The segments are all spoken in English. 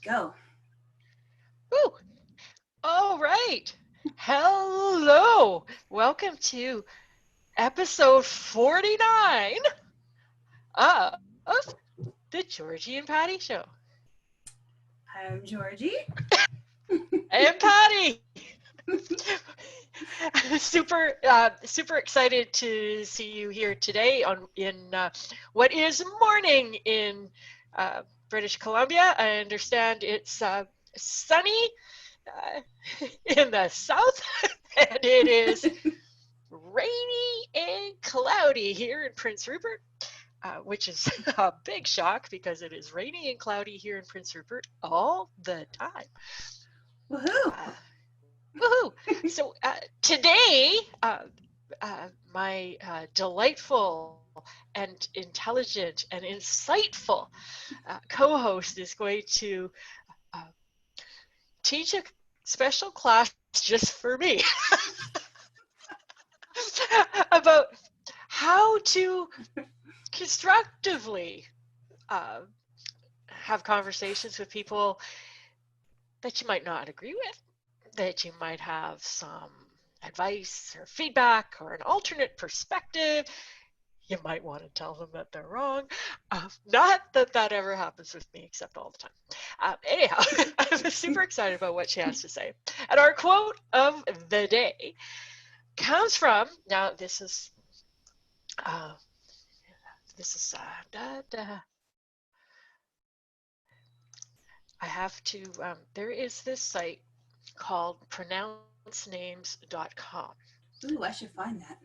Go. Ooh, all right. Hello. Welcome to episode 49 of the Georgie and Patty Show. I'm Georgie. And Patty. Super excited to see you here today in what is morning in British Columbia. I understand it's sunny in the south, and it is rainy and cloudy here in Prince Rupert, which is a big shock because it is rainy and cloudy here in Prince Rupert all the time. Woohoo! Woohoo! So today, my delightful and intelligent and insightful co-host is going to uh, teach a special class just for me about how to constructively have conversations with people that you might not agree with, that you might have some advice or feedback or an alternate perspective. You might want to tell them that they're wrong. Not that that ever happens with me, except all the time. Anyhow, I'm super excited about what she has to say. And our quote of the day comes from, now this is I have to, there is this site called pronouncenames.com. Ooh, I should find that.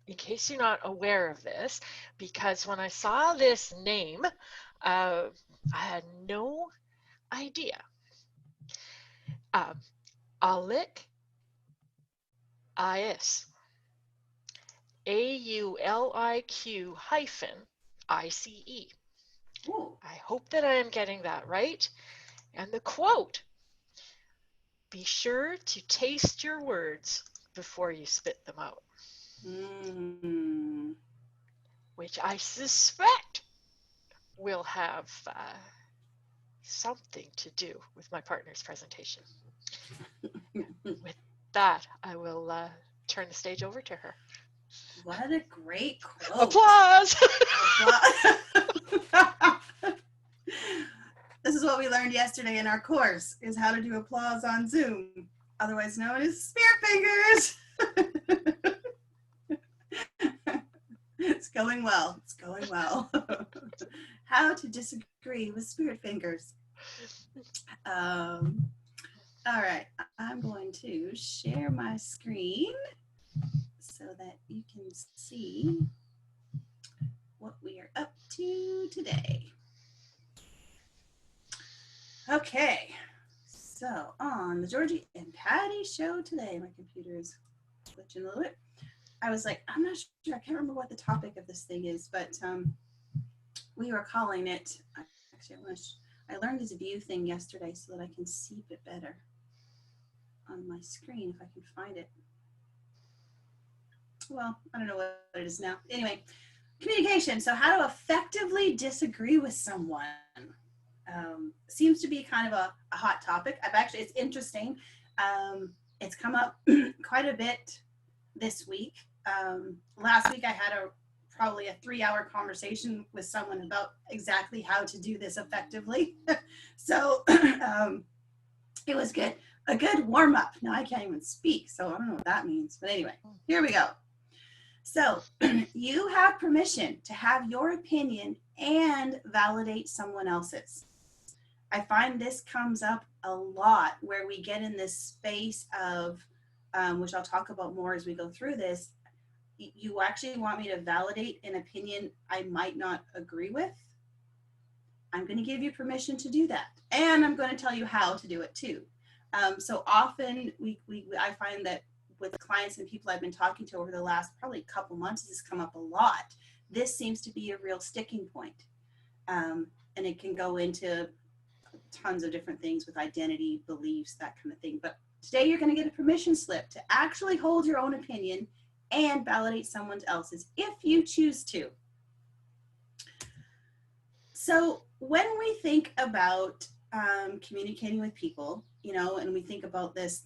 In case you're not aware of this, because when I saw this name, I had no idea. Aulic is AULIQ-ICE. Ooh. I hope that I am getting that right. And the quote, be sure to taste your words before you spit them out. Which I suspect will have something to do with my partner's presentation. With that, I will turn the stage over to her. What a great quote. Applause! This is what we learned yesterday in our course, is how to do applause on Zoom, otherwise known as spirit fingers. It's going well. It's going well. How to disagree with spirit fingers. All right, I'm going to share my screen so that you can see what we are up to today. Okay, so on the Georgie and Patty show today, my computer is glitching a little bit. I was like, I'm not sure, I can't remember what the topic of this thing is, but we were calling it, actually I learned this view thing yesterday so that I can see it better on my screen if I can find it. Well, I don't know what it is now. Anyway, communication. So how to effectively disagree with someone. Seems to be kind of a hot topic. It's interesting. It's come up quite a bit this week. Last week I had probably a 3-hour conversation with someone about exactly how to do this effectively. So it was good. A good warm up. Now I can't even speak, so I don't know what that means. But anyway, here we go. So you have permission to have your opinion and validate someone else's. I find this comes up a lot where we get in this space of, which I'll talk about more as we go through this, you actually want me to validate an opinion I might not agree with. I'm going to give you permission to do that. And I'm going to tell you how to do it too. So often I find that with clients and people I've been talking to over the last probably couple months, this has come up a lot. This seems to be a real sticking point. And it can go into tons of different things with identity, beliefs, that kind of thing. But today you're going to get a permission slip to actually hold your own opinion and validate someone else's if you choose to. So when we think about communicating with people, you know, and we think about this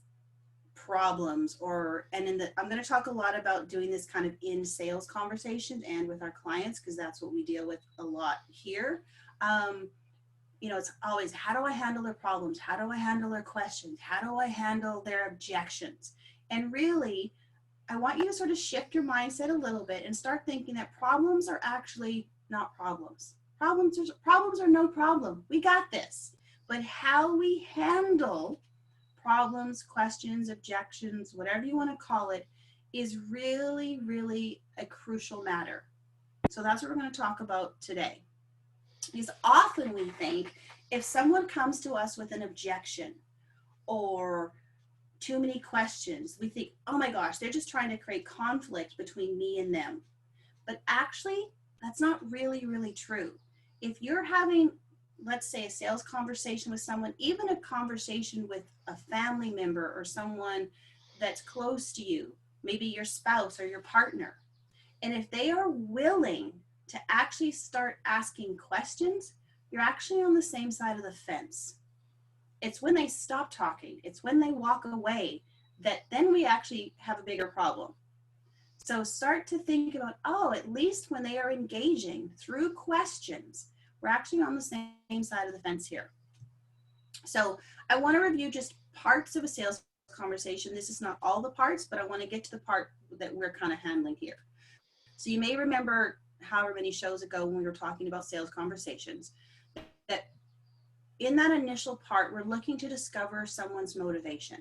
problems I'm going to talk a lot about doing this kind of in sales conversations and with our clients, because that's what we deal with a lot here. Um, you know, it's always, how do I handle their problems? How do I handle their questions? How do I handle their objections? And really, I want you to sort of shift your mindset a little bit and start thinking that problems are actually not problems. Problems are no problem. We got this. But how we handle problems, questions, objections, whatever you want to call it, is really, really a crucial matter. So that's what we're going to talk about today. Because often we think if someone comes to us with an objection or too many questions, we think, oh my gosh, they're just trying to create conflict between me and them. But actually, that's not really, really true. If you're having, let's say, a sales conversation with someone, even a conversation with a family member or someone that's close to you, maybe your spouse or your partner, and if they are willing to actually start asking questions, you're actually on the same side of the fence. It's when they stop talking, it's when they walk away, that then we actually have a bigger problem. So start to think about, oh, at least when they are engaging through questions, we're actually on the same side of the fence here. So I want to review just parts of a sales conversation. This is not all the parts, but I want to get to the part that we're kind of handling here. So you may remember however many shows ago when we were talking about sales conversations, that in that initial part, we're looking to discover someone's motivation.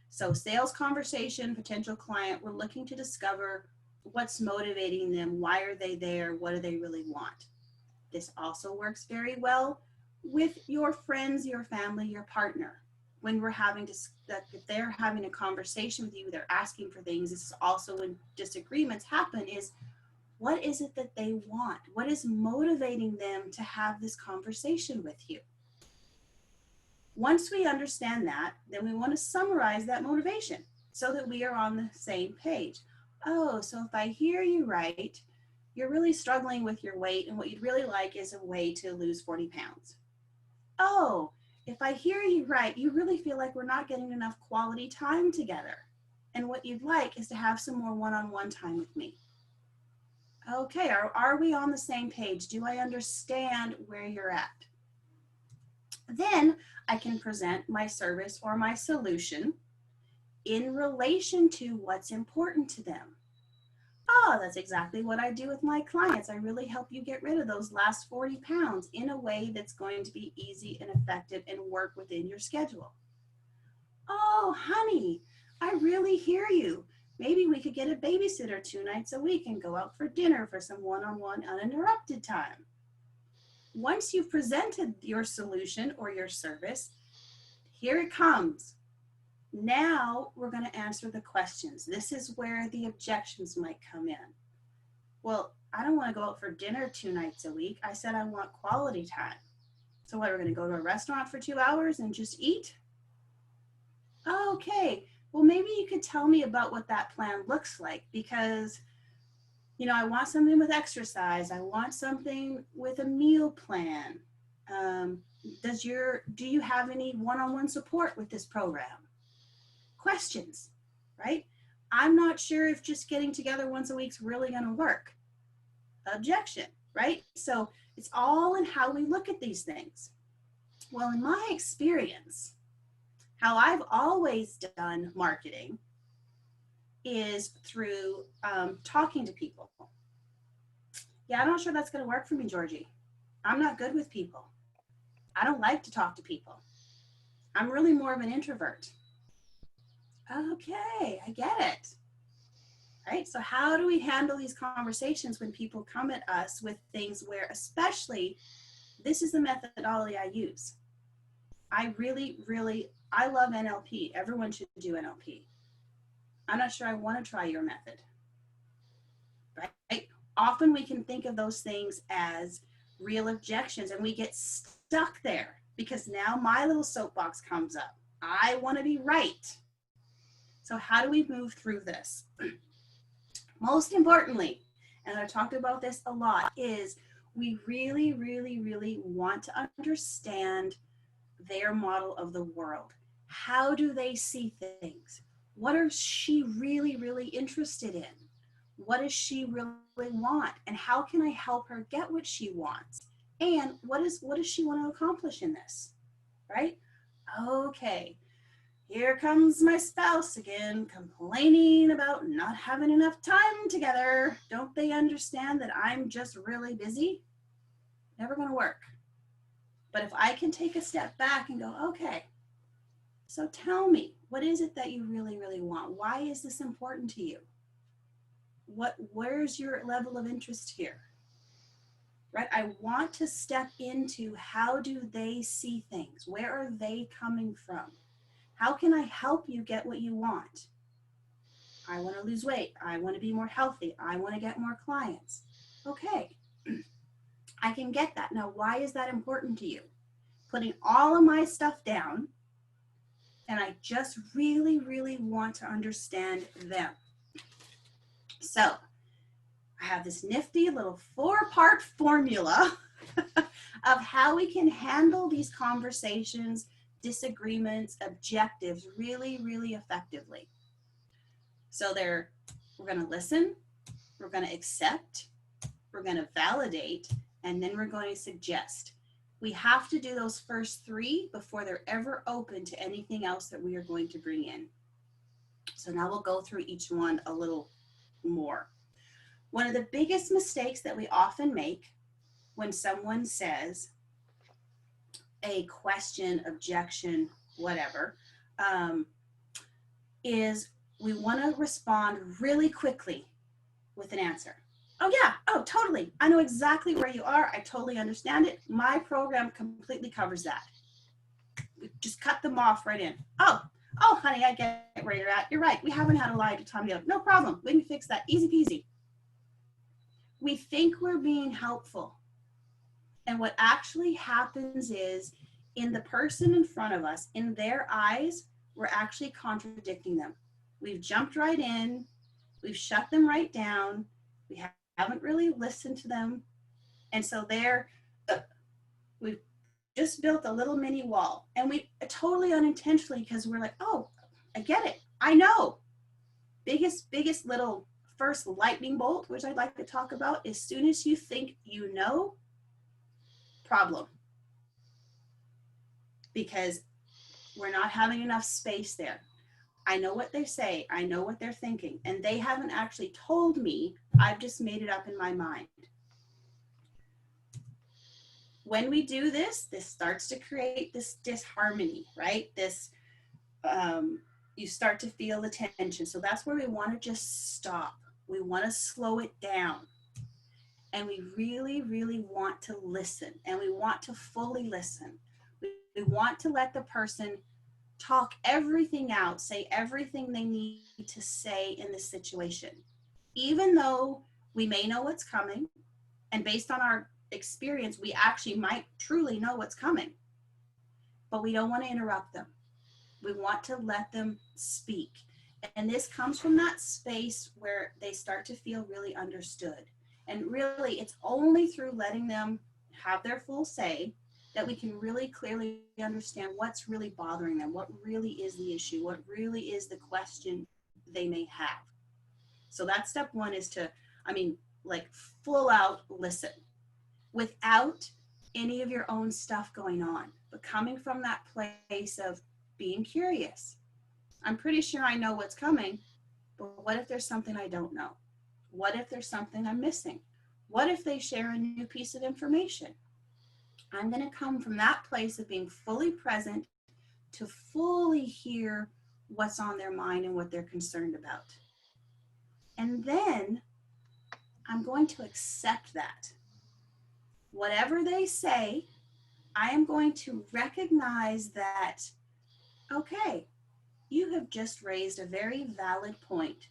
So sales conversation, potential client, we're looking to discover what's motivating them, why are they there, what do they really want. This also works very well with your friends, your family, your partner. When we're having if they're having a conversation with you, they're asking for things. This is also when disagreements happen, is what is it that they want? What is motivating them to have this conversation with you? Once we understand that, then we want to summarize that motivation so that we are on the same page. Oh, so if I hear you right, you're really struggling with your weight, and what you'd really like is a way to lose 40 pounds. Oh, if I hear you right, you really feel like we're not getting enough quality time together, and what you'd like is to have some more one-on-one time with me. Okay, are we on the same page? Do I understand where you're at? Then I can present my service or my solution in relation to what's important to them. Oh, that's exactly what I do with my clients. I really help you get rid of those last 40 pounds in a way that's going to be easy and effective and work within your schedule. Oh, honey, I really hear you. Maybe we could get a babysitter 2 nights a week and go out for dinner for some one-on-one uninterrupted time. Once you've presented your solution or your service, here it comes. Now we're going to answer the questions. This is where the objections might come in. Well, I don't want to go out for dinner 2 nights a week. I said I want quality time. So what, we're going to go to a restaurant for 2 hours and just eat? Okay, well, maybe you could tell me about what that plan looks like, because you know, I want something with exercise. I want something with a meal plan. Do you have any one-on-one support with this program? Questions, right? I'm not sure if just getting together once a week is really going to work. Objection, right? So it's all in how we look at these things. Well, in my experience, how I've always done marketing is through talking to people. Yeah, I'm not sure that's going to work for me, Georgie. I'm not good with people. I don't like to talk to people. I'm really more of an introvert. Okay, I get it. Right? So how do we handle these conversations when people come at us with things where, especially, this is the methodology I use. I love NLP. Everyone should do NLP. I'm not sure I want to try your method, right? Often we can think of those things as real objections, and we get stuck there because now my little soapbox comes up. I want to be right. So how do we move through this? Most importantly, and I've talked about this a lot, is we really want to understand their model of the world. How do they see things? What is she really, really interested in? What does she really want? And how can I help her get what she wants? And what does she want to accomplish in this? Right? Okay, here comes my spouse again, complaining about not having enough time together. Don't they understand that I'm just really busy? Never going to work. But if I can take a step back and go, okay, so tell me, what is it that you really, really want? Why is this important to you? Where's your level of interest here? Right? I want to step into how do they see things? Where are they coming from? How can I help you get what you want? I want to lose weight. I want to be more healthy. I want to get more clients. Okay, I can get that. Now, why is that important to you? Putting all of my stuff down, and I just really, really want to understand them. So I have this nifty little 4-part formula of how we can handle these conversations, disagreements, objectives really, really effectively. So we're going to listen, we're going to accept, we're going to validate, and then we're going to suggest. We have to do those first 3 before they're ever open to anything else that we are going to bring in. So now we'll go through each one a little more. One of the biggest mistakes that we often make when someone says a question, objection, whatever, is we want to respond really quickly with an answer. Oh yeah, oh totally. I know exactly where you are. I totally understand it. My program completely covers that. We just cut them off right in. Oh honey, I get where you're at. You're right. We haven't had a lot of time together. No problem. We can fix that. Easy peasy. We think we're being helpful. And what actually happens is in the person in front of us, in their eyes, we're actually contradicting them. We've jumped right in. We've shut them right down. We haven't really listened to them. And so we've just built a little mini wall. And we totally unintentionally, because we're like, oh, I get it. I know. Biggest little first lightning bolt, which I'd like to talk about, as soon as you think you know, problem. Because we're not having enough space there. I know what they say. I know what they're thinking. And they haven't actually told me. I've just made it up in my mind. When we do this starts to create this disharmony, right? You start to feel the tension. So that's where we want to just stop. We want to slow it down. And we really, really want to listen. And we want to fully listen. We want to let the person talk everything out, say everything they need to say in this situation. Even though we may know what's coming, and based on our experience, we actually might truly know what's coming. But we don't want to interrupt them. We want to let them speak. And this comes from that space where they start to feel really understood. And really, it's only through letting them have their full say that we can really clearly understand what's really bothering them, what really is the issue, what really is the question they may have. So that's step 1, is to, full out listen without any of your own stuff going on, but coming from that place of being curious. I'm pretty sure I know what's coming, but what if there's something I don't know? What if there's something I'm missing? What if they share a new piece of information? I'm going to come from that place of being fully present to fully hear what's on their mind and what they're concerned about. And then I'm going to accept that. Whatever they say, I am going to recognize that, okay, you have just raised a very valid point.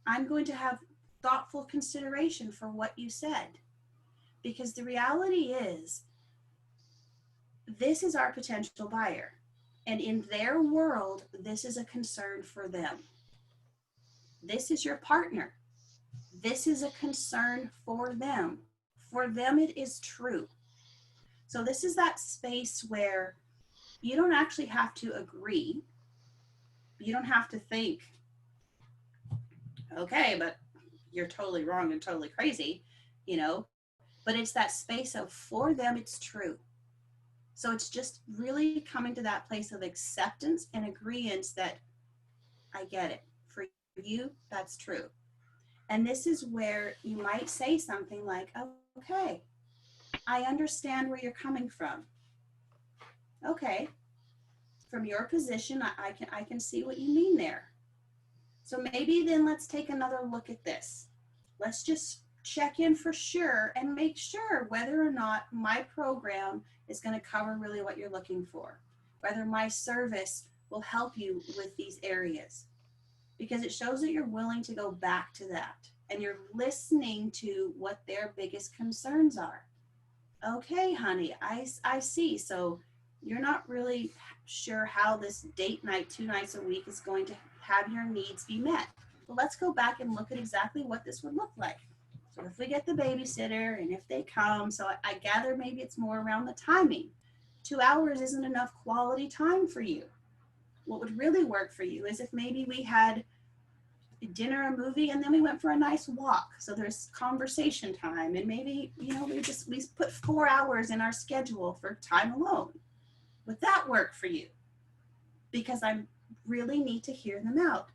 I'm going to have thoughtful consideration for what you said. Because the reality is, this is our potential buyer. And in their world, this is a concern for them. This is your partner. This is a concern for them. For them, it is true. So this is that space where you don't actually have to agree. You don't have to think, okay, but you're totally wrong and totally crazy, you know, but it's that space of, for them, it's true. So it's just really coming to that place of acceptance and agreement that I get it. For you, that's true. And this is where you might say something like, okay, I understand where you're coming from. Okay, from your position, I can see what you mean there. So maybe then let's take another look at this. Let's just check in for sure and make sure whether or not my program is going to cover really what you're looking for, whether my service will help you with these areas, because it shows that you're willing to go back to that and you're listening to what their biggest concerns are. Okay, honey, I see. So you're not really sure how this date night 2 nights a week is going to have your needs be met. Well, let's go back and look at exactly what this would look like. So if we get the babysitter and if they come, so I gather maybe it's more around the timing. 2 hours isn't enough quality time for you. What would really work for you is if maybe we had dinner, a movie, and then we went for a nice walk. So there's conversation time, and maybe, you know, we put 4 hours in our schedule for time alone. Would that work for you? Because I really need to hear them out.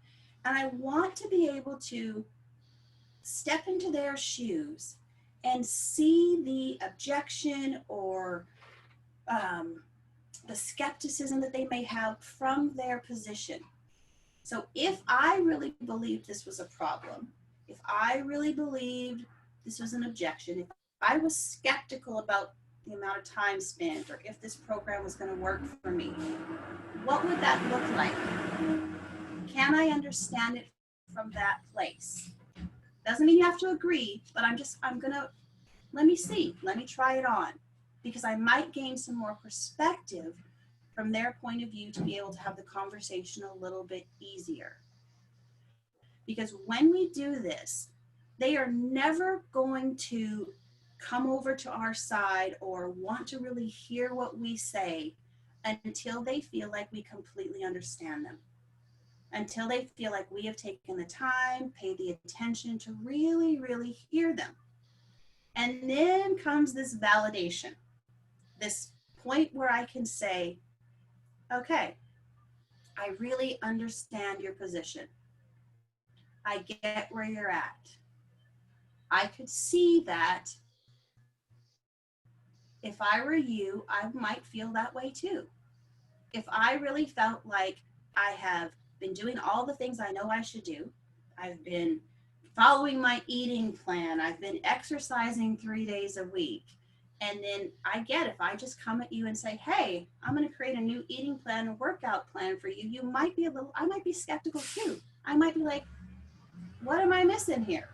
And I want to be able to step into their shoes and see the objection or the skepticism that they may have from their position. So if I really believed this was a problem, if I really believed this was an objection, if I was skeptical about the amount of time spent or if this program was going to work for me, what would that look like? Can I understand it from that place? Doesn't mean you have to agree, but I'm going to, let me see, let me try it on, because I might gain some more perspective from their point of view to be able to have the conversation a little bit easier. Because when we do this, they are never going to come over to our side or want to really hear what we say until they feel like we completely understand them. Until they feel like we have taken the time, paid the attention to really, really hear them. And then comes this validation, this point where I can say, okay, I really understand your position. I get where you're at. I could see that if I were you, I might feel that way too. If I really felt like I have been doing all the things I know I should do, I've been following my eating plan, I've been exercising 3 days a week, and then I get if I just come at you and say, hey, I'm going to create a new eating plan and workout plan for you, I might be skeptical too. I might be like, what am I missing here?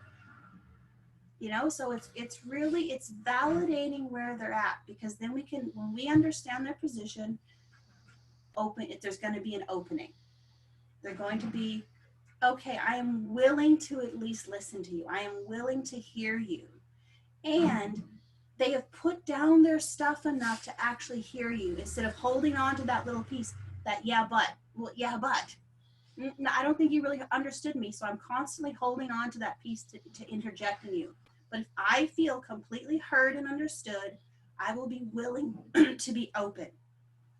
You know, so it's really, it's validating where they're at, because then we can, when we understand their position, there's going to be an opening. They're going to be, okay, I am willing to at least listen to you. I am willing to hear you. And they have put down their stuff enough to actually hear you instead of holding on to that little piece that, yeah, but, no, I don't think you really understood me. So I'm constantly holding on to that piece to interject in you. But if I feel completely heard and understood, I will be willing to be open,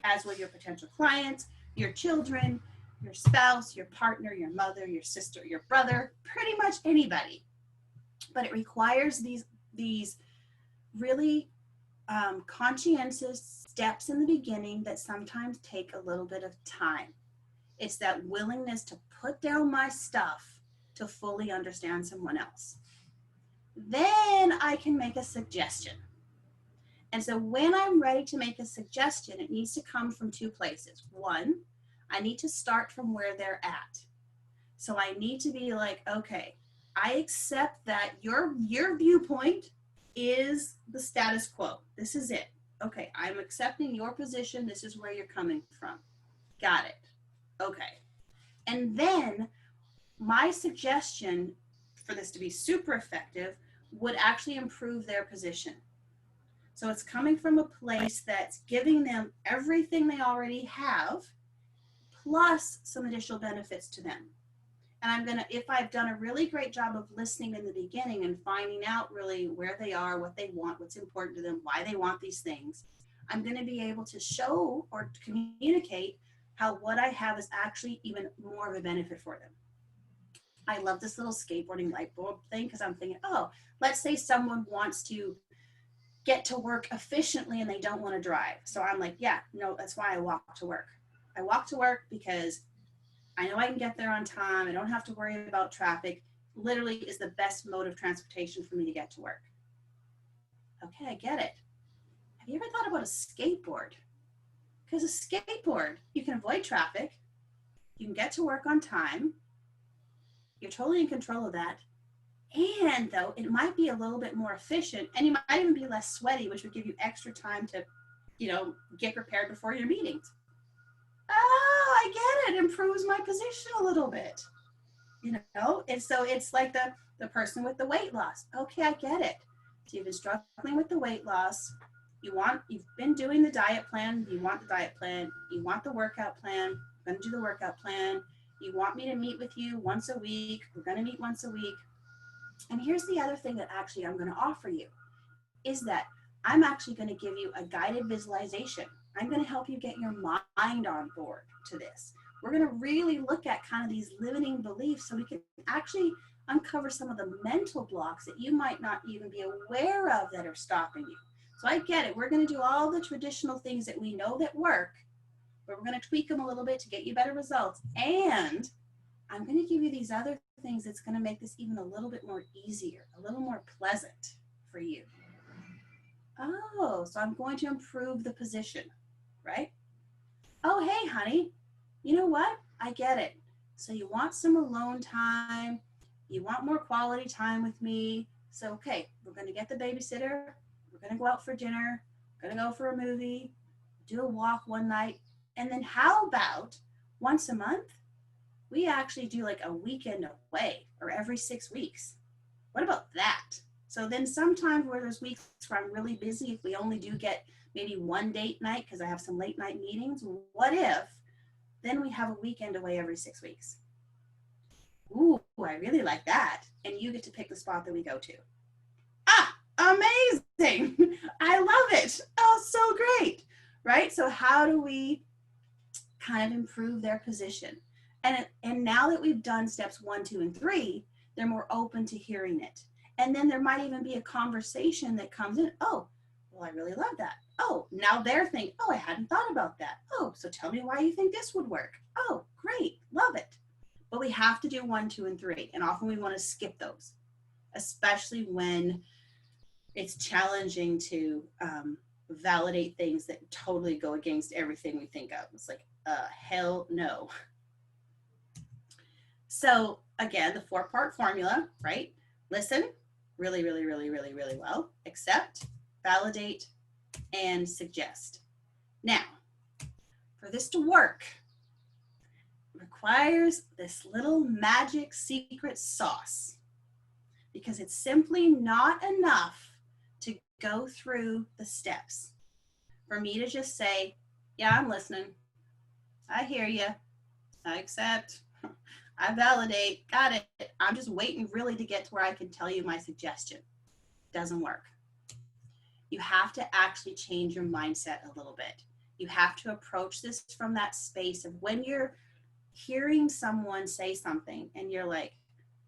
as will your potential clients, your children, your spouse, your partner, your mother, your sister, your brother, pretty much anybody. But it requires these really conscientious steps in the beginning that sometimes take a little bit of time. It's that willingness to put down my stuff to fully understand someone else. Then I can make a suggestion. And so when I'm ready to make a suggestion, it needs to come from 2 places. One, I need to start from where they're at. So I need to be like, okay, I accept that your viewpoint is the status quo. This is it. Okay, I'm accepting your position. This is where you're coming from. Got it. Okay. And then my suggestion for this to be super effective would actually improve their position. So it's coming from a place that's giving them everything they already have, plus some additional benefits to them. And I'm gonna, if I've done a really great job of listening in the beginning and finding out really where they are, what they want, what's important to them, why they want these things, I'm gonna be able to show or communicate how what I have is actually even more of a benefit for them. I love this little skateboarding light bulb thing because I'm thinking, oh, let's say someone wants to get to work efficiently and they don't want to drive. So I'm like, yeah, no, that's why I walk to work. I walk to work because I know I can get there on time. I don't have to worry about traffic. Literally is the best mode of transportation for me to get to work. Okay, I get it. Have you ever thought about a skateboard? Because a skateboard, you can avoid traffic. You can get to work on time. You're totally in control of that. And though it might be a little bit more efficient, and you might even be less sweaty, which would give you extra time to, get prepared before your meetings. Oh, I get it. Improves my position a little bit. And so it's like the person with the weight loss. Okay, I get it. So you've been struggling with the weight loss. You've been doing the diet plan. You want the diet plan. You want the workout plan. We're going to do the workout plan. You want me to meet with you once a week. We're going to meet once a week. And here's the other thing that actually I'm going to offer you is that I'm actually going to give you a guided visualization. I'm going to help you get your mind on board to this. We're going to really look at kind of these limiting beliefs so we can actually uncover some of the mental blocks that you might not even be aware of that are stopping you. So I get it. We're going to do all the traditional things that we know that work, but we're going to tweak them a little bit to get you better results. And I'm going to give you these other things that's going to make this even a little bit more easier, a little more pleasant for you. Oh, so I'm going to improve the position, right? Oh, hey, honey, you know what? I get it. So you want some alone time. You want more quality time with me. So, okay, we're going to get the babysitter. We're going to go out for dinner. We're going to go for a movie, do a walk one night. And then how about once a month? We actually do like a weekend away or every 6 weeks. What about that? So then sometimes where there's weeks where I'm really busy, if we only do get maybe one date night because I have some late night meetings, what if then we have a weekend away every 6 weeks? Ooh, I really like that. And you get to pick the spot that we go to. Ah, amazing. I love it. Oh, so great. Right? So how do we kind of improve their position? And now that we've done steps 1, 2, and 3, they're more open to hearing it. And then there might even be a conversation that comes in. Oh, well, I really love that. Oh, now they're thinking, oh, I hadn't thought about that. Oh, so tell me why you think this would work. Oh, great. Love it. But we have to do 1, 2, and 3. And often we want to skip those, especially when it's challenging to validate things that totally go against everything we think of. It's like, hell no. So again, the 4-part formula, right? Listen really, really, really, really, really well. Accept, validate, and suggest. Now, for this to work, it requires this little magic secret sauce because it's simply not enough to go through the steps. For me to just say, yeah, I'm listening. I hear you. I accept. I validate, got it. I'm just waiting really to get to where I can tell you my suggestion. Doesn't work. You have to actually change your mindset a little bit. You have to approach this from that space of when you're hearing someone say something and you're like,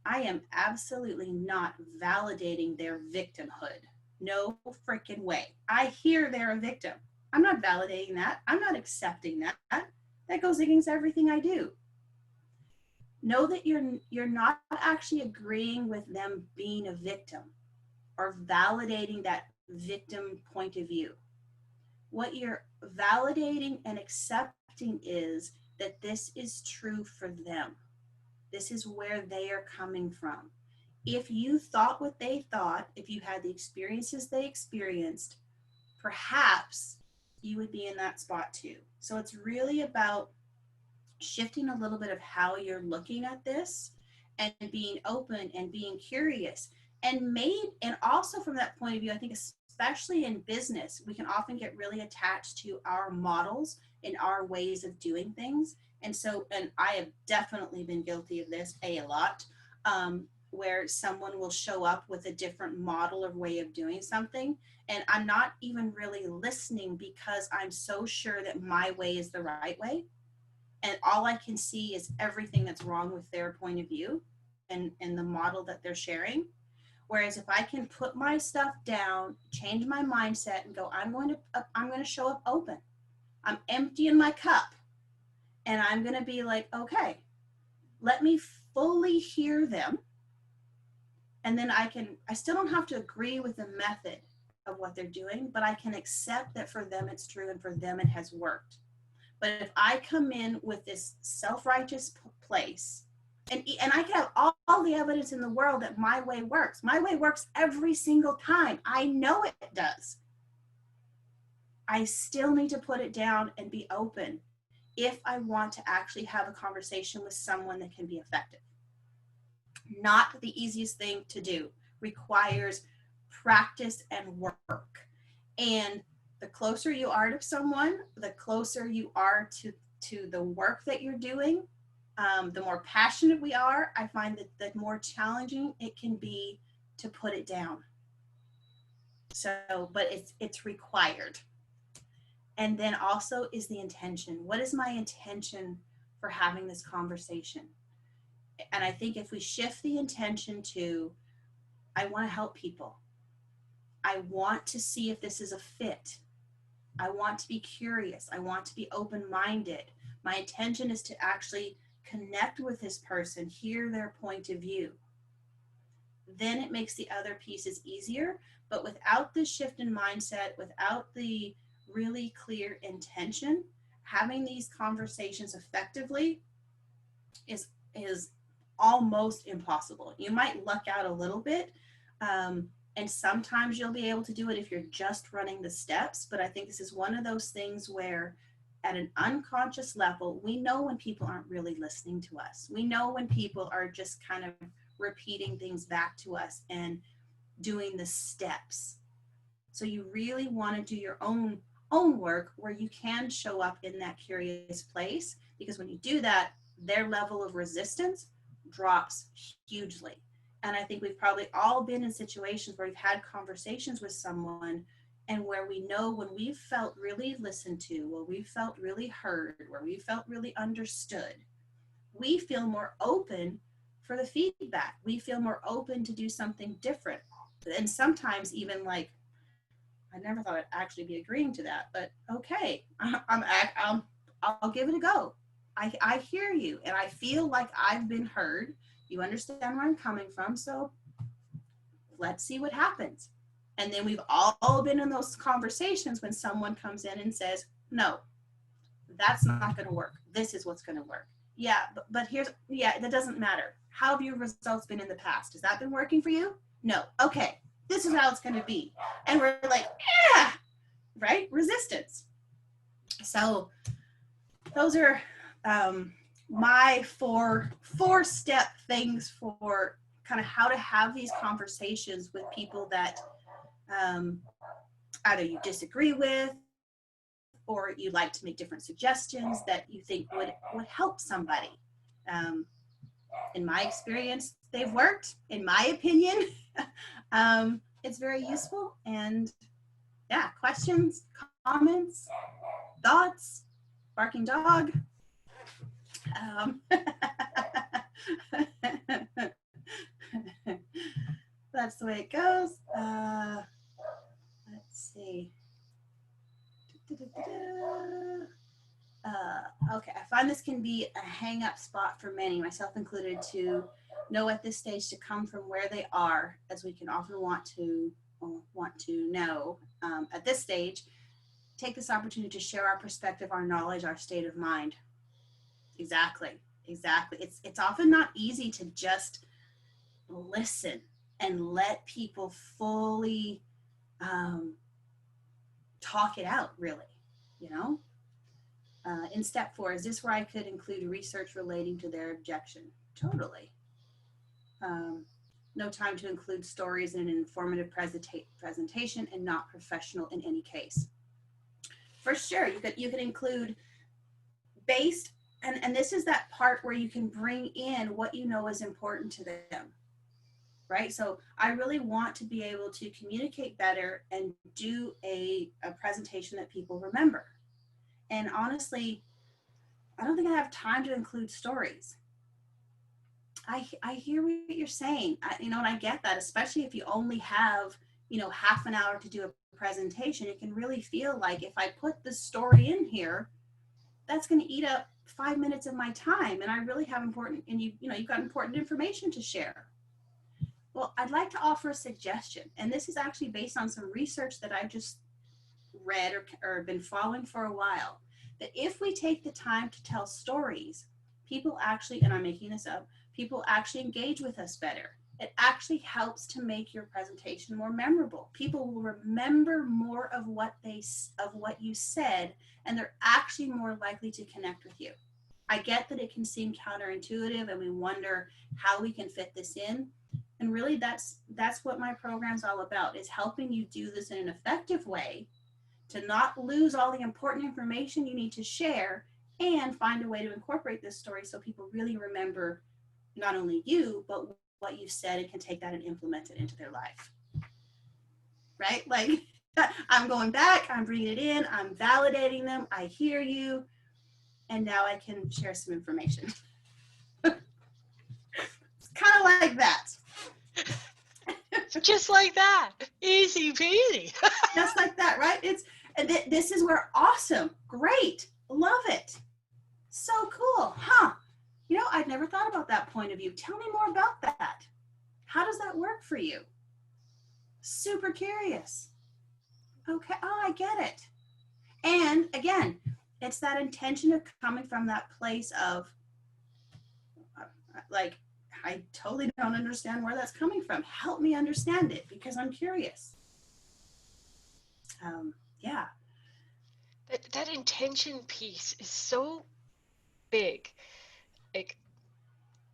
I am absolutely not validating their victimhood. No freaking way. I hear they're a victim. I'm not validating that. I'm not accepting that. That goes against everything I do. Know that you're not actually agreeing with them being a victim or validating that victim point of view. What you're validating and accepting is that this is true for them. This is where they are coming from. If you thought what they thought, if you had the experiences they experienced, perhaps you would be in that spot too. So it's really about shifting a little bit of how you're looking at this and being open and being curious. And also from that point of view, I think especially in business, we can often get really attached to our models and our ways of doing things. And so, and I have definitely been guilty of this a lot, where someone will show up with a different model or way of doing something. And I'm not even really listening because I'm so sure that my way is the right way. And all I can see is everything that's wrong with their point of view and the model that they're sharing. Whereas if I can put my stuff down, change my mindset and go, I'm going to show up open. I'm emptying my cup and I'm going to be like, okay, let me fully hear them. And then I still don't have to agree with the method of what they're doing, but I can accept that for them it's true and for them it has worked. But if I come in with this self-righteous place, and I can have all the evidence in the world that my way works. My way works every single time. I know it does. I still need to put it down and be open if I want to actually have a conversation with someone that can be effective. Not the easiest thing to do. Requires practice and work. And the closer you are to someone, the closer you are to the work that you're doing, the more passionate we are, I find that the more challenging it can be to put it down. So, but it's required. And then also is the intention. What is my intention for having this conversation? And I think if we shift the intention to, I want to help people. I want to see if this is a fit. I want to be curious. I want to be open-minded. My intention is to actually connect with this person, hear their point of view. Then it makes the other pieces easier. But without the shift in mindset, without the really clear intention, having these conversations effectively is almost impossible. You might luck out a little bit. And sometimes you'll be able to do it if you're just running the steps. But I think this is one of those things where at an unconscious level, we know when people aren't really listening to us. We know when people are just kind of repeating things back to us and doing the steps. So you really want to do your own work where you can show up in that curious place, because when you do that, their level of resistance drops hugely. And I think we've probably all been in situations where we've had conversations with someone and where we know when we've felt really listened to, where we felt really heard, where we felt really understood, we feel more open for the feedback. We feel more open to do something different. And sometimes even like, I never thought I'd actually be agreeing to that, but okay, I'll give it a go. I hear you and I feel like I've been heard. You understand where I'm coming from, so let's see what happens. And then we've all been in those conversations when someone comes in and says, no, that's not going to work. This is what's going to work. Yeah, but that doesn't matter. How have your results been in the past? Has that been working for you? No. Okay, this is how it's going to be. And we're like, yeah, right? Resistance. So those are my four-step things for kind of how to have these conversations with people that either you disagree with or you like to make different suggestions that you think would help somebody. In my experience, they've worked. In my opinion, it's very useful. And yeah, questions, comments, thoughts, barking dog. That's the way it goes. Let's see. Okay, I find this can be a hang-up spot for many, myself included, to know at this stage to come from where they are, as we can often want to know at this stage. Take this opportunity to share our perspective, our knowledge, our state of mind. Exactly. It's often not easy to just listen and let people fully talk it out, really, you know? In step 4, is this where I could include research relating to their objection? Totally. no time to include stories in an informative presentation, and not professional in any case. For sure, you could include based, and this is that part where you can bring in what you know is important to them, right? So I really want to be able to communicate better and do a presentation that people remember. And honestly, I don't think I have time to include stories. I hear what you're saying, and I get that, especially if you only have, half an hour to do a presentation. It can really feel like if I put the story in here, that's going to eat up 5 minutes of my time, and I really have important, and you've got important information to share. Well, I'd like to offer a suggestion, and this is actually based on some research that I've just read or been following for a while, that if we take the time to tell stories, people actually, and I'm making this up, people actually engage with us better. It actually helps to make your presentation more memorable. People will remember more of what you said, and they're actually more likely to connect with you. I get that it can seem counterintuitive, and we wonder how we can fit this in. And really, that's what my program's all about, is helping you do this in an effective way, to not lose all the important information you need to share, and find a way to incorporate this story so people really remember not only you, but what you said, and can take that and implement it into their life. Right? Like, I'm going back, I'm bringing it in, I'm validating them, I hear you, and now I can share some information. It's kind of like that. Just like that. Easy peasy. Just like that, right? This is where awesome, great, love it. So cool, huh? I'd never thought about that point of view. Tell me more about that. How does that work for you? Super curious. Okay, oh, I get it. And again, it's that intention of coming from that place of, like, I totally don't understand where that's coming from. Help me understand it, because I'm curious. Yeah. That intention piece is so big. Like,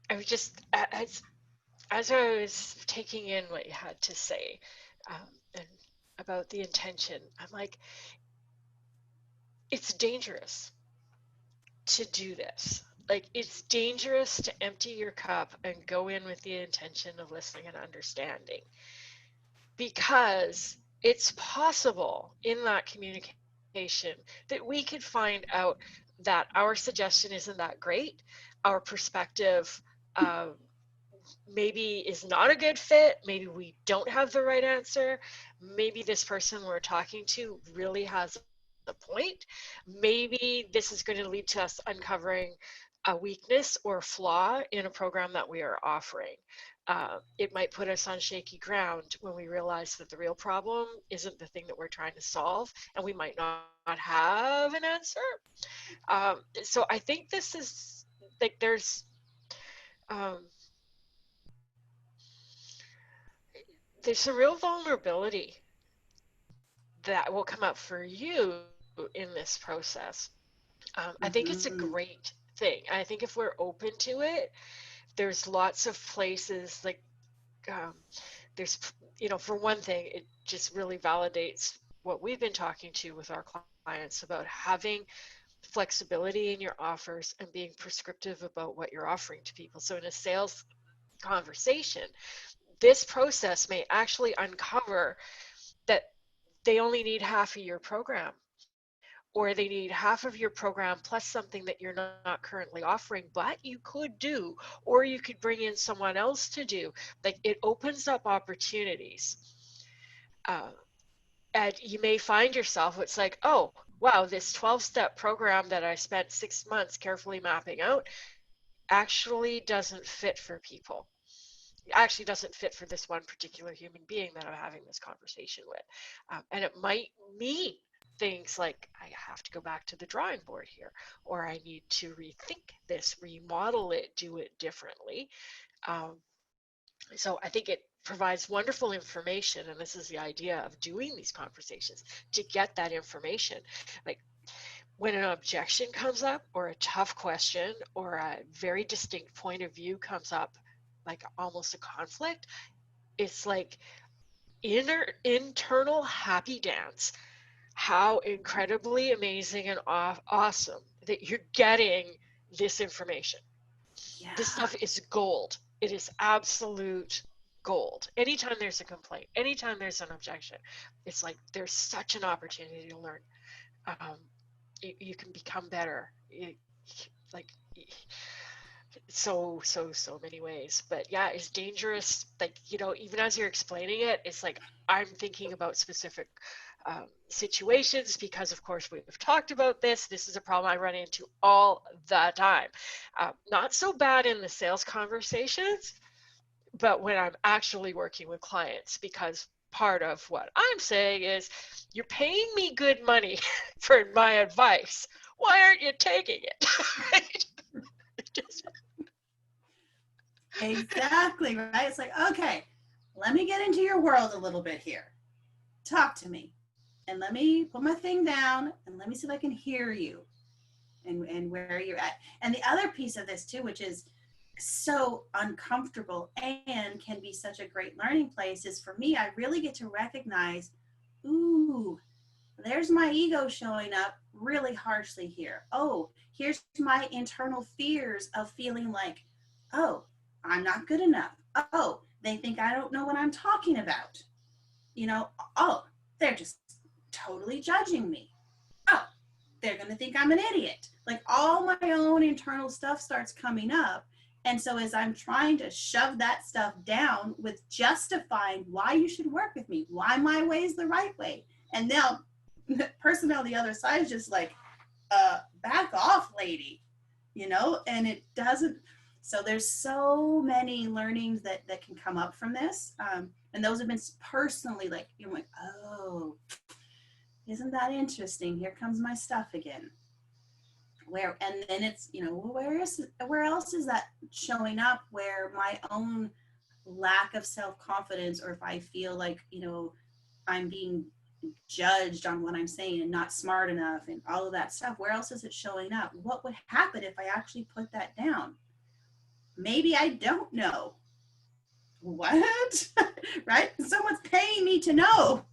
I was just, as I was taking in what you had to say, and about the intention, I'm like, it's dangerous to do this. Like, it's dangerous to empty your cup and go in with the intention of listening and understanding, because it's possible in that communication that we could find out that our suggestion isn't that great, our perspective maybe is not a good fit, maybe we don't have the right answer, maybe this person we're talking to really has a point, maybe this is going to lead to us uncovering a weakness or flaw in a program that we are offering. It might put us on shaky ground when we realize that the real problem isn't the thing that we're trying to solve, and we might not have an answer. So I think this is like, there's some real vulnerability that will come up for you in this process. I think it's a great thing. I think if we're open to it, there's lots of places, like there's, for one thing, it just really validates what we've been talking to with our clients about having flexibility in your offers and being prescriptive about what you're offering to people. So in a sales conversation, this process may actually uncover that they only need half of your program, or they need half of your program plus something that you're not currently offering, but you could do, or you could bring in someone else to do. Like, it opens up opportunities. And you may find yourself, it's like, oh, wow, this 12-step program that I spent 6 months carefully mapping out actually doesn't fit for people. It actually doesn't fit for this one particular human being that I'm having this conversation with. And it might mean things like, I have to go back to the drawing board here, or I need to rethink this, remodel it, do it differently. So I think it provides wonderful information, and this is the idea of doing these conversations, to get that information. Like, when an objection comes up, or a tough question, or a very distinct point of view comes up, like almost a conflict, it's like internal happy dance. How incredibly amazing and awesome that you're getting this information. Yeah. This stuff is gold. It is absolute gold. Anytime there's a complaint, anytime there's an objection, it's like there's such an opportunity to learn. Um, you can become better. Like so many ways. But yeah, it's dangerous. Like, even as you're explaining it, it's like I'm thinking about specific situations, because of course we've talked about this. This is a problem I run into all the time. Not so bad in the sales conversations, but when I'm actually working with clients, because part of what I'm saying is, you're paying me good money for my advice. Why aren't you taking it? Right? Just, Exactly, right? It's like, okay, let me get into your world a little bit here. Talk to me. And let me put my thing down and let me see if I can hear you and where you're at. And the other piece of this too, which is so uncomfortable and can be such a great learning place, is for me, I really get to recognize, ooh, there's my ego showing up really harshly here. Oh, here's my internal fears of feeling like, oh, I'm not good enough. Oh, they think I don't know what I'm talking about. Oh, they're just totally judging me. Oh, they're going to think I'm an idiot. Like, all my own internal stuff starts coming up. And so as I'm trying to shove that stuff down with justifying why you should work with me, why my way is the right way. And now the person on the other side is just like, back off, lady, and it doesn't. So there's so many learnings that can come up from this. And those have been personally like, you're like, oh, isn't that interesting? Here comes my stuff again. And then it's, where else is that showing up, where my own lack of self-confidence, or if I feel like, I'm being judged on what I'm saying and not smart enough and all of that stuff, where else is it showing up? What would happen if I actually put that down? Maybe I don't know. What? Right? Someone's paying me to know.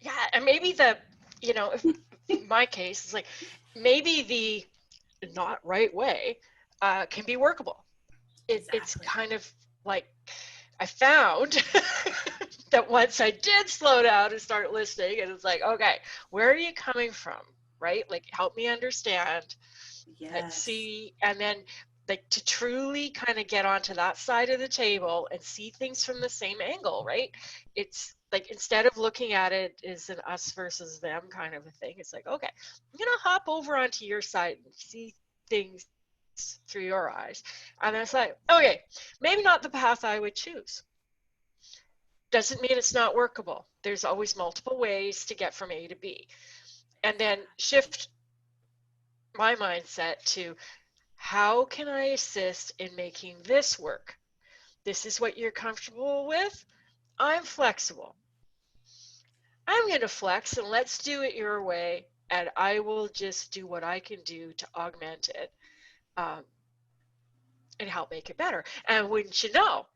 yeah, and maybe if in my case, it's like maybe the not right way can be workable. It's Exactly. kind of like, I found that once I did slow down and start listening, and it's like, okay, where are you coming from? Right? Like, help me understand. Let's Yes. see. And then, like, to truly kind of get onto that side of the table and see things from the same angle, right? It's like, instead of looking at it as an us versus them kind of a thing, it's like, okay, I'm going to hop over onto your side and see things through your eyes. And then it's like, okay, maybe not the path I would choose. Doesn't mean it's not workable. There's always multiple ways to get from A to B. And then shift my mindset to, how can I assist in making this work? This is what you're comfortable with. I'm flexible. I'm going to flex, and let's do it your way. And I will just do what I can do to augment it, um, and help make it better. And wouldn't you know,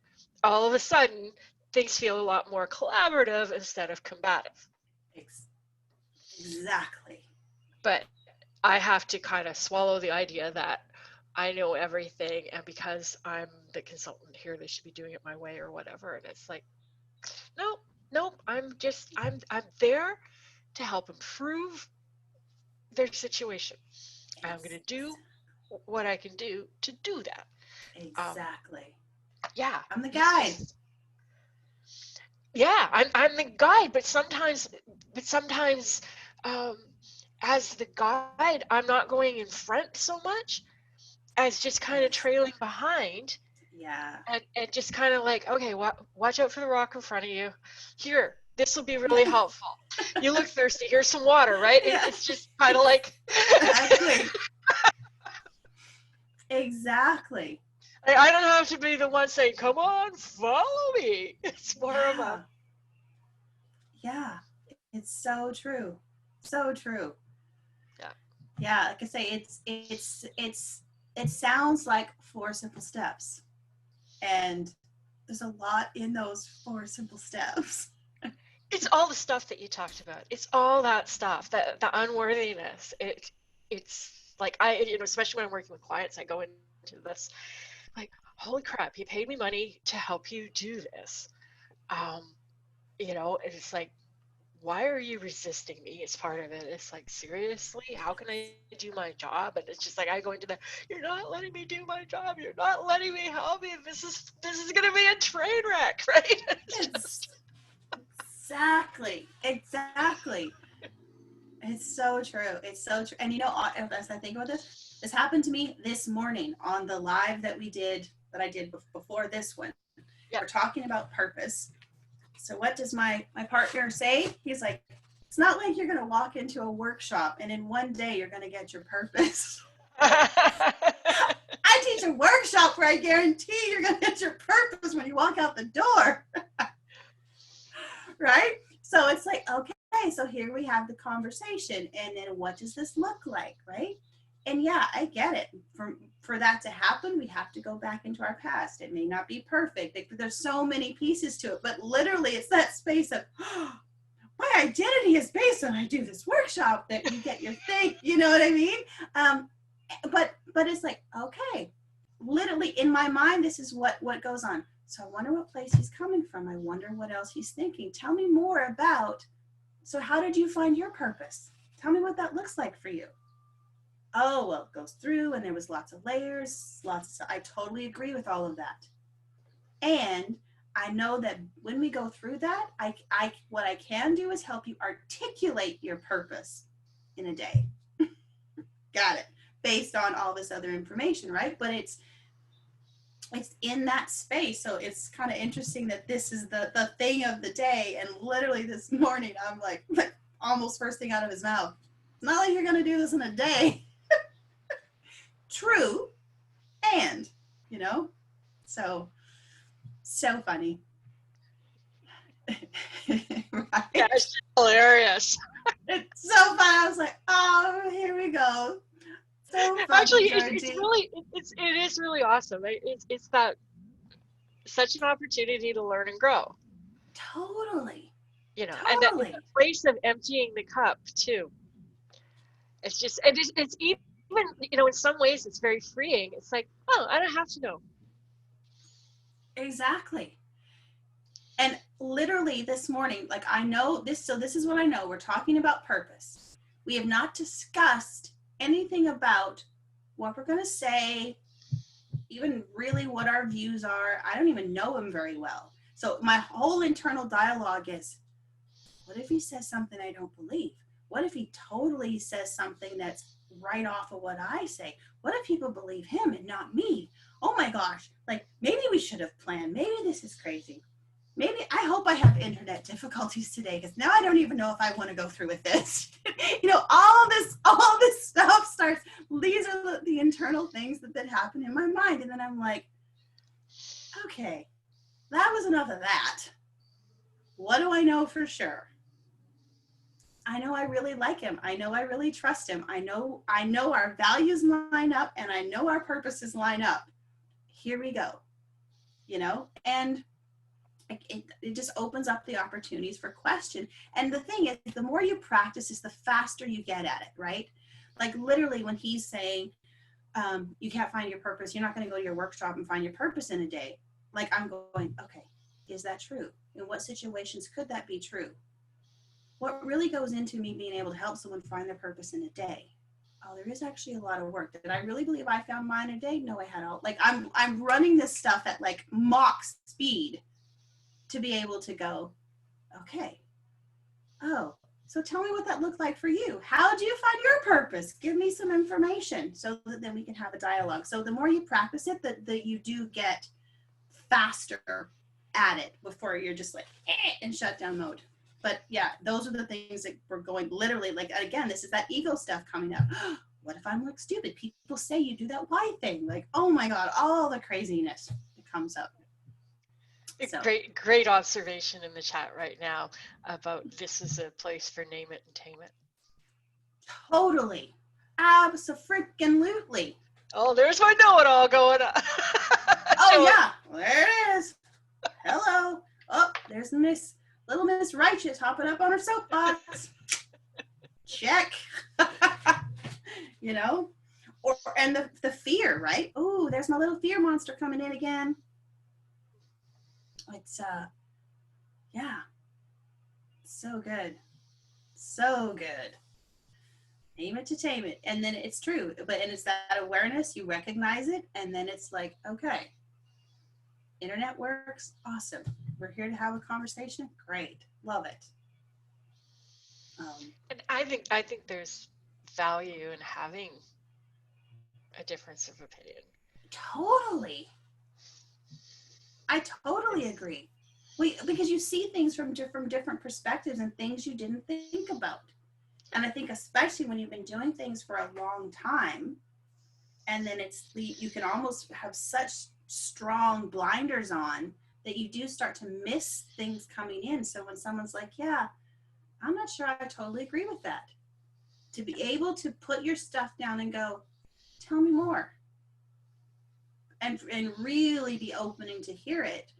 all of a sudden, things feel a lot more collaborative instead of combative. Exactly. But I have to kind of swallow the idea that I know everything, and because I'm the consultant here, they should be doing it my way or whatever. And it's like, nope. I'm there to help improve their situation. I'm going to do what I can do to do that. Um, Exactly. yeah, I'm the it's guide. just, yeah, I'm the guide, but sometimes, um, as the guide, I'm not going in front so much as just kind of Yes. trailing behind, Yeah. and just kind of like, okay, watch out for the rock in front of you. Here, this will be really helpful. You look thirsty. Here's some water, right? Yeah. It's just kind of like, Exactly. Exactly. I don't have to be the one saying, come on, follow me. It's more of a, Yeah. Yeah. It's so true. So true. yeah, Yeah, like I say, it sounds like 4 simple steps. And there's a lot in those 4 simple steps. It's all the stuff that you talked about. It's all that stuff, that the unworthiness. It's like especially when I'm working with clients, I go into this like, holy crap, you paid me money to help you do this. And it's like, why are you resisting me as part of it? It's like, seriously, how can I do my job? And it's just like, I go into the, you're not letting me do my job. You're not letting me help you. This is going to be a train wreck, right? Exactly. It's so true. It's so true. And as I think about this happened to me this morning on the live that I did before this one. Yep. We're talking about purpose. So what does my partner say? He's like, it's not like you're going to walk into a workshop and in one day you're going to get your purpose. I teach a workshop where I guarantee you're going to get your purpose when you walk out the door. Right? So it's like, okay, so here we have the conversation, and then what does this look like, right? And yeah, I get it. For that to happen, we have to go back into our past. It may not be perfect. There's so many pieces to it, but literally it's that space of, my identity is based on I do this workshop, that you get your thing, you know what I mean? But it's like, okay, literally in my mind, this is what goes on. So I wonder what place he's coming from. I wonder what else he's thinking. Tell me more about, so how did you find your purpose? Tell me what that looks like for you. Oh, well, it goes through and there was lots of layers, I totally agree with all of that. And I know that when we go through that, what I can do is help you articulate your purpose in a day. Got it. Based on all this other information, right? But it's in that space. So it's kind of interesting that this is the thing of the day. And literally this morning, I'm like almost first thing out of his mouth. It's not like you're going to do this in a day. True. And, so funny. Right? Yeah, it's hilarious. It's so fun. I was like, oh, here we go. So funny, actually, Georgee. it is really awesome. It's that such an opportunity to learn and grow. Totally. And that place of emptying the cup too. It's just, it's even, in some ways it's very freeing. It's like, oh, I don't have to know. Exactly. And literally this morning, like I know this, so this is what I know. We're talking about purpose. We have not discussed anything about what we're going to say, even really what our views are. I don't even know him very well. So my whole internal dialogue is, what if he says something I don't believe? What if he totally says something that's right off of what I say? What if people believe him and not me? Oh my gosh, like maybe we should have planned. Maybe this is crazy. Maybe, I hope I have internet difficulties today, because now I don't even know if I want to go through with this. All this stuff starts, these are the internal things that happen in my mind. And then I'm like, okay, that was enough of that. What do I know for sure? I know I really like him. I know I really trust him. I know our values line up, and I know our purposes line up. Here we go. And it just opens up the opportunities for question. And the thing is, the more you practice is the faster you get at it, right? Like literally when he's saying, you can't find your purpose, you're not going to go to your workshop and find your purpose in a day. Like I'm going, okay, is that true? In what situations could that be true? What really goes into me being able to help someone find their purpose in a day? Oh, there is actually a lot of work. Did I really believe I found mine in a day? No, I had all, like I'm running this stuff at like Mach speed to be able to go, okay, oh, so tell me what that looked like for you. How do you find your purpose? Give me some information so that then we can have a dialogue. So the more you practice it, that you do get faster at it before you're just like, in shutdown mode. But yeah, those are the things that we're going literally, like, again, this is that ego stuff coming up. What if I'm like stupid? People say you do that why thing. Like, oh my God, all the craziness that comes up. So. Great observation in the chat right now about this is a place for name it and tame it. Totally. Abso-freaking-lutely. Oh, there's my know-it-all going on. Oh, yeah. There it is. Hello. Oh, there's little Miss Righteous hopping up on her soapbox. Check. You know? And the fear, right? Oh, there's my little fear monster coming in again. It's yeah, so good. So good. Name it to tame it. And then it's true. And it's that awareness, you recognize it, and then it's like, okay, internet works, awesome. We're here to have a conversation. Great. Love it. And I think there's value in having a difference of opinion. Totally. I totally agree. Because you see things from different perspectives and things you didn't think about. And I think especially when you've been doing things for a long time, and then you can almost have such strong blinders on that you do start to miss things coming in. So when someone's like, yeah, I'm not sure I totally agree with that, to be able to put your stuff down and go, tell me more, and really be opening to hear it.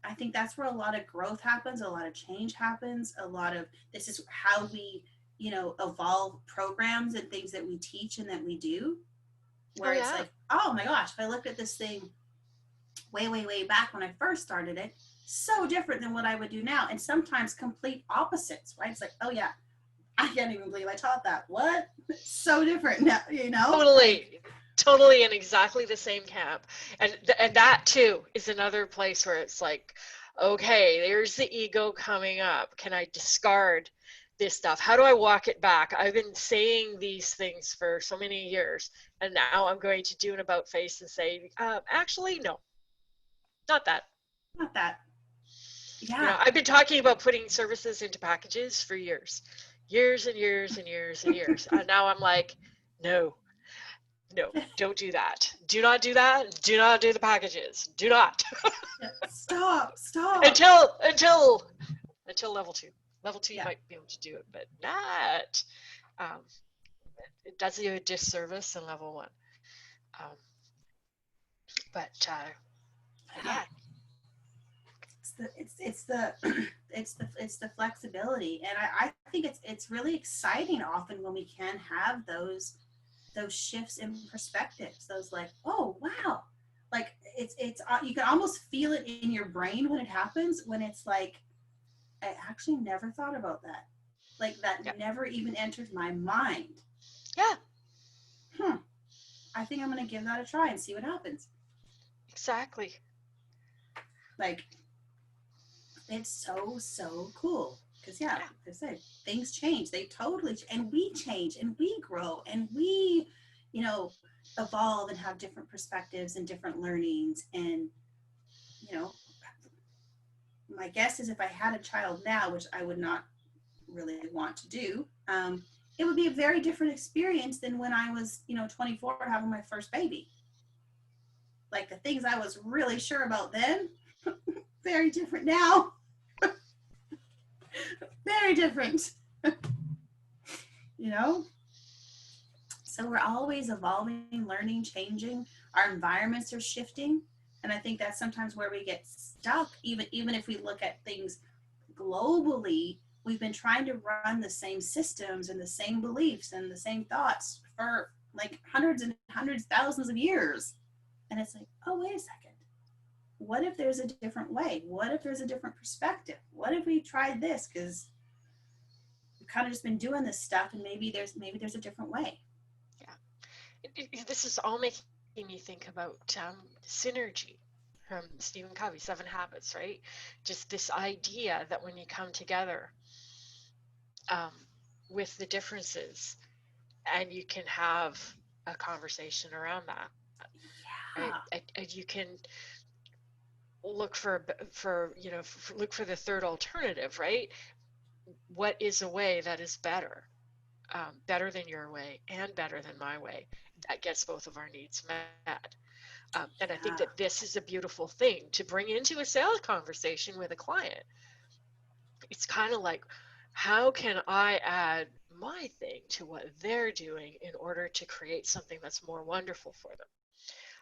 I think that's where a lot of growth happens, a lot of change happens, a lot of this is how we, evolve programs and things that we teach and that we do, where it's like, oh my gosh, if I looked at this thing way back when I first started it, so different than what I would do now. And sometimes complete opposites, right? It's like, oh yeah, I can't even believe I taught that. What? So different now, Totally in exactly the same camp. And that too is another place where it's like, okay, there's the ego coming up. Can I discard this stuff? How do I walk it back? I've been saying these things for so many years, and now I'm going to do an about face and say, actually, no, not that. Not that. Yeah. I've been talking about putting services into packages for years and years. And now I'm like, no, don't do that. Do not do that. Do not do the packages. Do not. Stop. Until level 2. Level 2, you might be able to do it, but not. It does you a disservice in level 1. But yeah. It's the flexibility, and I think it's really exciting often when we can have those shifts in perspectives, those like, oh wow, like it's you can almost feel it in your brain when it happens, when it's like, I actually never thought about that, like that never even entered my mind. I think I'm gonna give that a try and see what happens. Exactly. Like, it's so cool, because like I said, things change, they totally, and we change and we grow and we evolve and have different perspectives and different learnings. And my guess is if I had a child now, which I would not really want to do, it would be a very different experience than when I was 24 having my first baby. Like, the things I was really sure about then, very different now. Very different. So we're always evolving, learning, changing. Our environments are shifting, and I think that's sometimes where we get stuck. Even if we look at things globally, we've been trying to run the same systems and the same beliefs and the same thoughts for like hundreds and hundreds, thousands of years. And it's like, oh, wait a second. What if there's a different way? What if there's a different perspective? What if we tried this? Because we've kind of just been doing this stuff, and maybe there's a different way. Yeah. This is all making me think about synergy from Stephen Covey, 7 Habits, right? Just this idea that when you come together with the differences, and you can have a conversation around that. Yeah. Right? And you can look for look for the third alternative, right? What is a way that is better, better than your way and better than my way, that gets both of our needs met? And I think that this is a beautiful thing to bring into a sales conversation with a client. It's kind of like, how can I add my thing to what they're doing in order to create something that's more wonderful for them?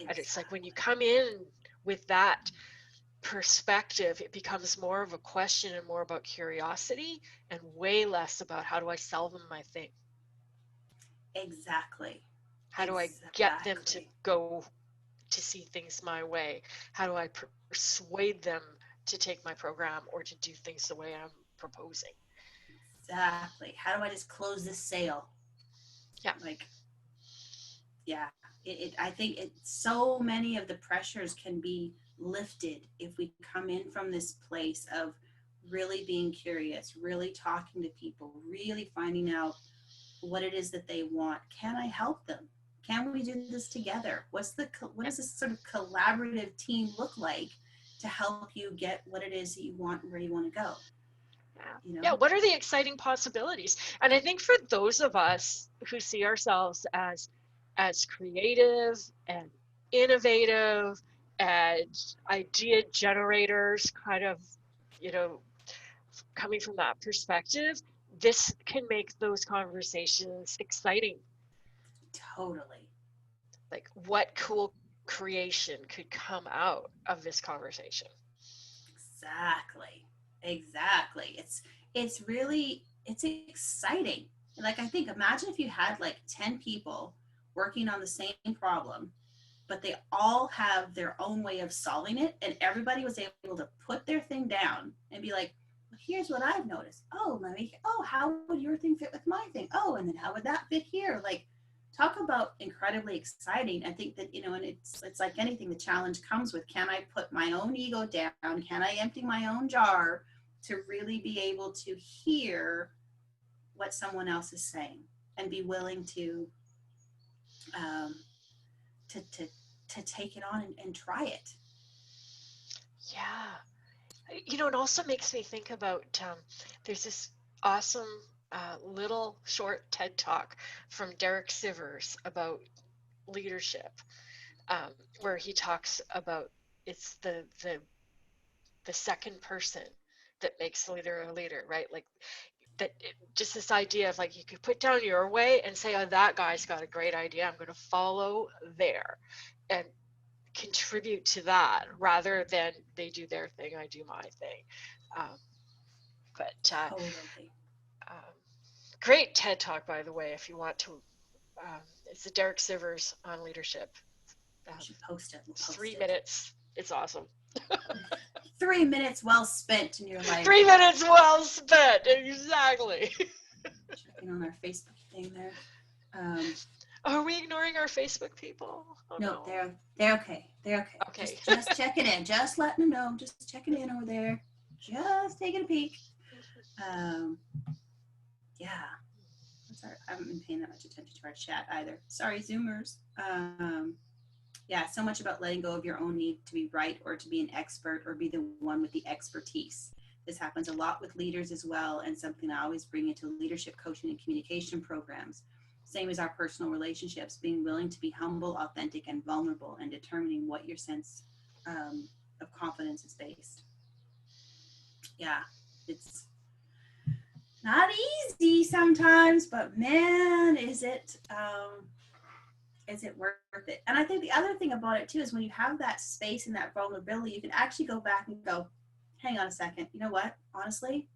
Exactly. And it's like, when you come in with that perspective, it becomes more of a question and more about curiosity and way less about how do I sell them my thing? Exactly. How do I get them to Exactly. go to see things my way? How do I persuade them to take my program or to do things the way I'm proposing? Exactly. How do I just close this sale? Yeah. Like, yeah, I think so many of the pressures can be lifted if we come in from this place of really being curious, really talking to people, really finding out what it is that they want. Can I help them? Can we do this together? What Yeah. does this sort of collaborative team look like to help you get what it is that you want and where you want to go? Yeah. You Yeah. know? What are the exciting possibilities? And I think for those of us who see ourselves as creative and innovative and idea generators, kind of, you know, coming from that perspective, this can make those conversations exciting. Totally. Like, what cool creation could come out of this conversation? Exactly. Exactly. It's exciting. Like I think imagine if you had like 10 people working on the same problem, but they all have their own way of solving it and everybody was able to put their thing down and be like, well, here's what I've noticed. Oh, how would your thing fit with my thing? Oh, and then how would that fit here? Like talk about incredibly exciting. I think that, and it's like anything, the challenge comes with, can I put my own ego down? Can I empty my own jar to really be able to hear what someone else is saying and be willing um, to to to take it on and try it. Yeah. It also makes me think about there's this awesome little short TED talk from Derek Sivers about leadership, um, where he talks about it's the second person that makes the leader a leader, right? Like that, just this idea of like you could put down your way and say, oh, that guy's got a great idea. I'm going to follow there and contribute to that rather than they do their thing, I do my thing. Um, but Totally. um, Great TED talk, by the way, if you want to. It's the Derek Sivers on leadership. We Um, should post it. We'll it's post three it. minutes. It's awesome. 3 minutes well spent in your life. 3 minutes well spent. Exactly. Checking on our Facebook thing there. Are we ignoring our Facebook people? Oh No, no. they're okay. They're okay. Okay. Just checking in. Just letting them know. Just checking in over there. Just taking a peek. Yeah. I haven't been paying that much attention to our chat either. Sorry, Zoomers. Yeah, so much about letting go of your own need to be right or to be an expert or be the one with the expertise. This happens a lot with leaders as well, and something I always bring into leadership coaching and communication programs. Same as our personal relationships, being willing to be humble, authentic, and vulnerable, and determining what your sense of confidence is based. Yeah, it's not easy sometimes, but man, is it worth it? And I think the other thing about it too is when you have that space and that vulnerability, you can actually go back and go, hang on a second, you know what? Honestly,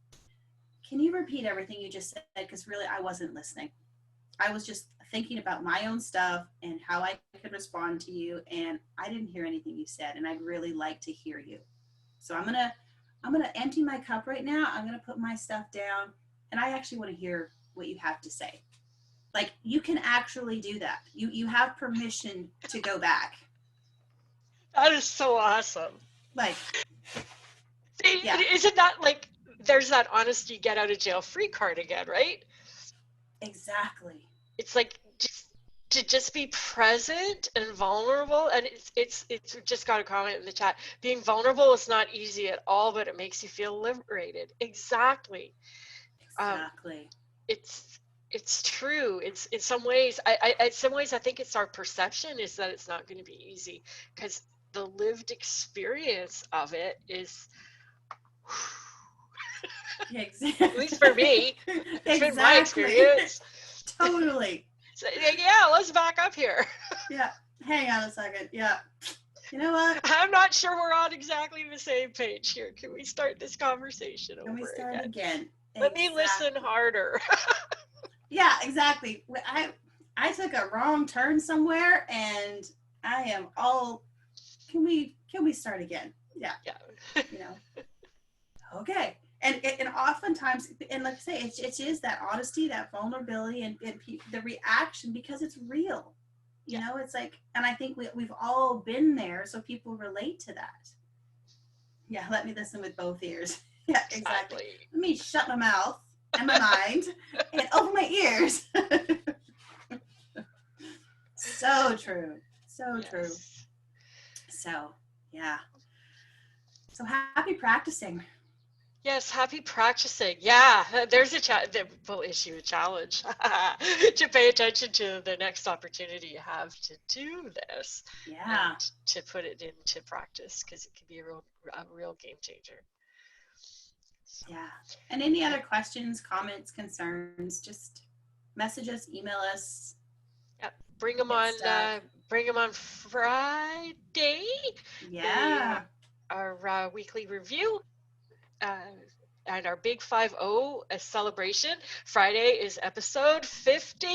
can you repeat everything you just said? Because really, I wasn't listening. I was just thinking about my own stuff and how I could respond to you, and I didn't hear anything you said, and I'd really like to hear you. So I'm gonna empty my cup right now. I'm gonna put my stuff down, and I actually want to hear what you have to say. Like you can actually do that. You have permission to go back. That is so awesome. Like, yeah, Isn't that like there's that honesty get out of jail free card again, right? exactly. It's like just be present and vulnerable, and it's just got a comment in the chat. Being vulnerable is not easy at all, but it makes you feel liberated. Exactly. Um, Exactly. it's true. It's in some ways. In some ways, I think it's our perception is that it's not going to be easy because the lived experience of it is. Yeah, exactly. At least for me, it's been my Exactly. experience. Totally. So, yeah, let's back up here. Yeah. Hang on a second. Yeah. You know what? I'm not sure we're on exactly the same page here. Can we start this conversation over Can we start again? Let me listen harder. Yeah, exactly. I took a wrong turn somewhere, and I am all. Can we start again? Yeah. You know. Okay. And oftentimes, and like I say, it is that honesty, that vulnerability, and the reaction, because it's real. You know, it's like, and I think we've all been there, so people relate to that. Yeah, let me listen with both ears. Yeah, exactly. Let me shut my mouth and my mind and open my ears. So true. So true. So, yeah. So happy practicing. Yes, happy practicing. Yeah, there's a we'll issue a challenge to pay attention to the next opportunity you have to do this. Yeah. And to put it into practice, because it can be a real game changer. So. Yeah. And any other questions, comments, concerns, just message us, email us. Yeah, bring them on Friday. Yeah. Our weekly review. And our Big 5-0 celebration. Friday is episode 50.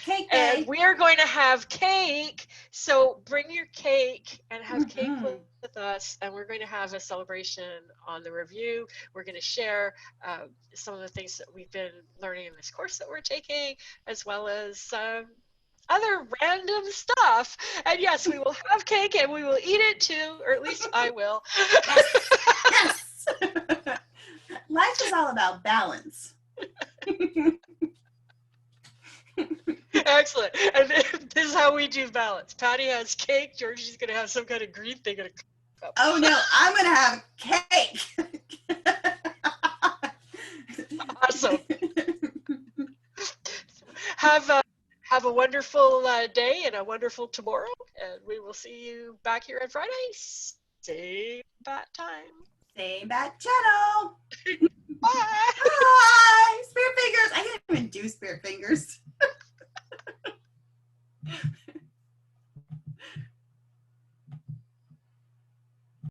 Cake day. And we are going to have cake. So bring your cake and have cake with us. And we're going to have a celebration on the review. We're going to share some of the things that we've been learning in this course that we're taking, as well as other random stuff. And yes, we will have cake and we will eat it too, or at least I will. Yes. Life is all about balance. Excellent. And this is how we do balance. Patty has cake. Georgie's going to have some kind of green thing in a cup. Oh no, I'm going to have cake. Awesome. Have a wonderful day and a wonderful tomorrow. And we will see you back here on Friday. Same bat time. Same bat channel. Bye. Bye. Spear fingers. I can't even do spear fingers.